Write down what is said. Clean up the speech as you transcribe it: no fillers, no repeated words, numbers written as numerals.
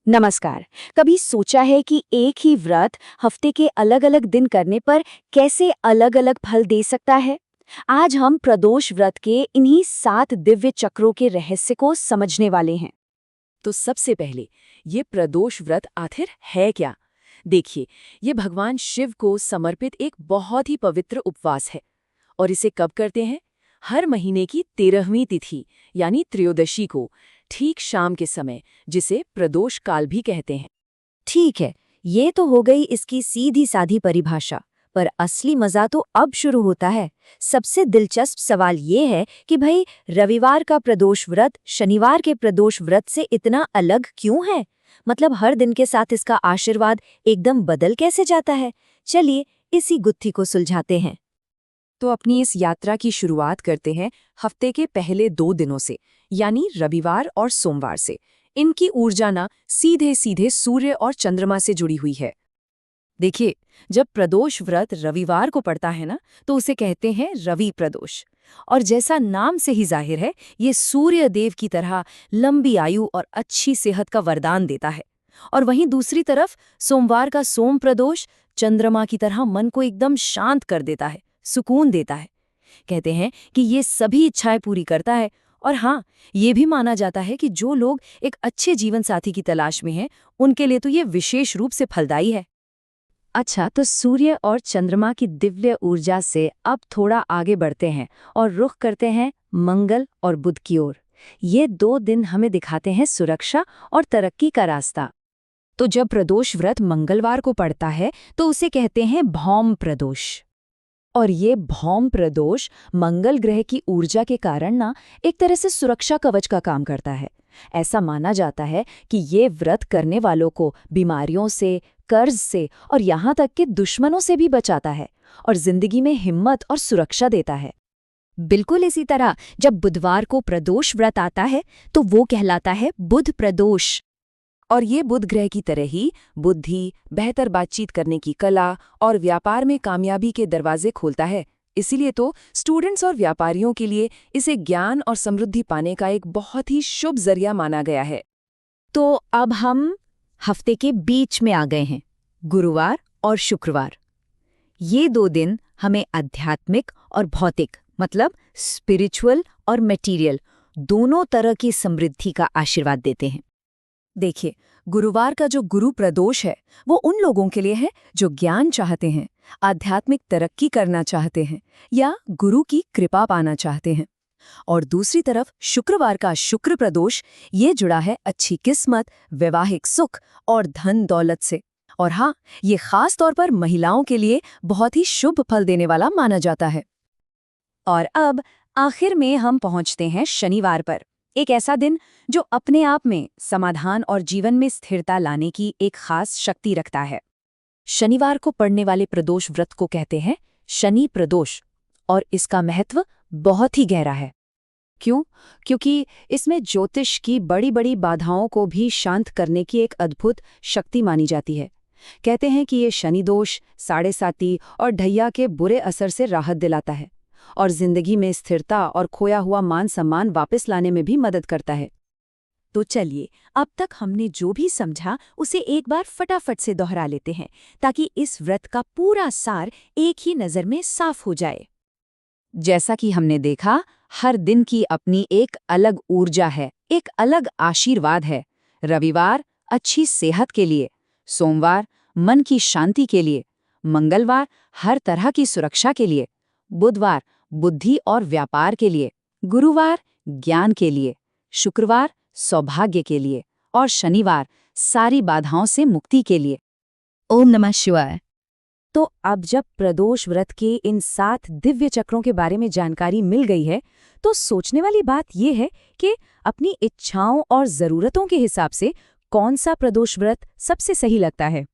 नमस्कार। कभी सोचा है कि एक ही व्रत हफ्ते के अलग अलग दिन करने पर कैसे अलग अलग फल दे सकता है? आज हम प्रदोष व्रत के इन्हीं 7 दिव्य चक्रों के रहस्य को समझने वाले हैं। तो सबसे पहले ये प्रदोष व्रत आखिर है क्या? देखिए, ये भगवान शिव को समर्पित एक बहुत ही पवित्र उपवास है। और इसे कब करते हैं? हर महीने की 13वीं तिथि यानी त्रयोदशी को, ठीक शाम के समय, जिसे प्रदोष काल भी कहते हैं। ठीक है, ये तो हो गई इसकी सीधी साधी परिभाषा। पर असली मजा तो अब शुरू होता है। सबसे दिलचस्प सवाल ये है कि भाई, रविवार का प्रदोष व्रत शनिवार के प्रदोष व्रत से इतना अलग क्यों है? मतलब हर दिन के साथ इसका आशीर्वाद एकदम बदल कैसे जाता है? चलिए इसी गुत्थी को सुलझाते हैं। तो अपनी इस यात्रा की शुरुआत करते हैं हफ्ते के पहले 2 दिनों से, यानी रविवार और सोमवार से। इनकी ऊर्जा ना सीधे सीधे सूर्य और चंद्रमा से जुड़ी हुई है। देखिए, जब प्रदोष व्रत रविवार को पड़ता है ना, तो उसे कहते हैं रवि प्रदोष। और जैसा नाम से ही जाहिर है, ये सूर्य देव की तरह लंबी आयु और अच्छी सेहत का वरदान देता है। और वहीं दूसरी तरफ सोमवार का सोम प्रदोष चंद्रमा की तरह मन को एकदम शांत कर देता है, सुकून देता है। कहते हैं कि ये सभी इच्छाएं पूरी करता है। और हाँ, ये भी माना जाता है कि जो लोग एक अच्छे जीवन साथी की तलाश में हैं, उनके लिए तो ये विशेष रूप से फलदायी है। अच्छा, तो सूर्य और चंद्रमा की दिव्य ऊर्जा से अब थोड़ा आगे बढ़ते हैं और रुख करते हैं मंगल और बुध की ओर। ये 2 दिन हमें दिखाते हैं सुरक्षा और तरक्की का रास्ता। तो जब प्रदोष व्रत मंगलवार को पड़ता है तो उसे कहते हैं भौम प्रदोष। और ये भौम प्रदोष मंगल ग्रह की ऊर्जा के कारण ना एक तरह से सुरक्षा कवच का काम करता है। ऐसा माना जाता है कि ये व्रत करने वालों को बीमारियों से, कर्ज से और यहाँ तक कि दुश्मनों से भी बचाता है और जिंदगी में हिम्मत और सुरक्षा देता है। बिल्कुल इसी तरह जब बुधवार को प्रदोष व्रत आता है तो वो कहलाता है बुध प्रदोष। और ये बुध ग्रह की तरह ही बुद्धि, बेहतर बातचीत करने की कला और व्यापार में कामयाबी के दरवाजे खोलता है। इसीलिए तो स्टूडेंट्स और व्यापारियों के लिए इसे ज्ञान और समृद्धि पाने का एक बहुत ही शुभ जरिया माना गया है। तो अब हम हफ्ते के बीच में आ गए हैं, गुरुवार और शुक्रवार। ये 2 दिन हमें आध्यात्मिक और भौतिक, मतलब स्पिरिचुअल और मटेरियल, दोनों तरह की समृद्धि का आशीर्वाद देते हैं। देखिए, गुरुवार का जो गुरु प्रदोष है, वो उन लोगों के लिए है जो ज्ञान चाहते हैं, आध्यात्मिक तरक्की करना चाहते हैं या गुरु की कृपा पाना चाहते हैं। और दूसरी तरफ शुक्रवार का शुक्र प्रदोष, ये जुड़ा है अच्छी किस्मत, वैवाहिक सुख और धन दौलत से। और हाँ, ये खास तौर पर महिलाओं के लिए बहुत ही शुभ फल देने वाला माना जाता है। और अब आखिर में हम पहुंचते हैं शनिवार पर, एक ऐसा दिन जो अपने आप में समाधान और जीवन में स्थिरता लाने की एक खास शक्ति रखता है। शनिवार को पड़ने वाले प्रदोष व्रत को कहते हैं शनि प्रदोष। और इसका महत्व बहुत ही गहरा है। क्यों? क्योंकि इसमें ज्योतिष की बड़ी बड़ी बाधाओं को भी शांत करने की एक अद्भुत शक्ति मानी जाती है। कहते हैं कि ये शनि दोष, साढ़े साती और ढैया के बुरे असर से राहत दिलाता है और जिंदगी में स्थिरता और खोया हुआ मान सम्मान वापस लाने में भी मदद करता है। तो चलिए, अब तक हमने जो भी समझा उसे एक बार फटाफट से दोहरा लेते हैं, ताकि इस व्रत का पूरा सार एक ही नज़र में साफ हो जाए। जैसा कि हमने देखा, हर दिन की अपनी एक अलग ऊर्जा है, एक अलग आशीर्वाद है। रविवार अच्छी सेहत के लिए, सोमवार मन की शांति के लिए, मंगलवार हर तरह की सुरक्षा के लिए, बुधवार बुद्धि और व्यापार के लिए, गुरुवार ज्ञान के लिए, शुक्रवार सौभाग्य के लिए और शनिवार सारी बाधाओं से मुक्ति के लिए। ओम नमः शिवाय। तो अब जब प्रदोष व्रत के इन 7 दिव्य चक्रों के बारे में जानकारी मिल गई है, तो सोचने वाली बात यह है कि अपनी इच्छाओं और ज़रूरतों के हिसाब से कौन सा प्रदोष व्रत सबसे सही लगता है।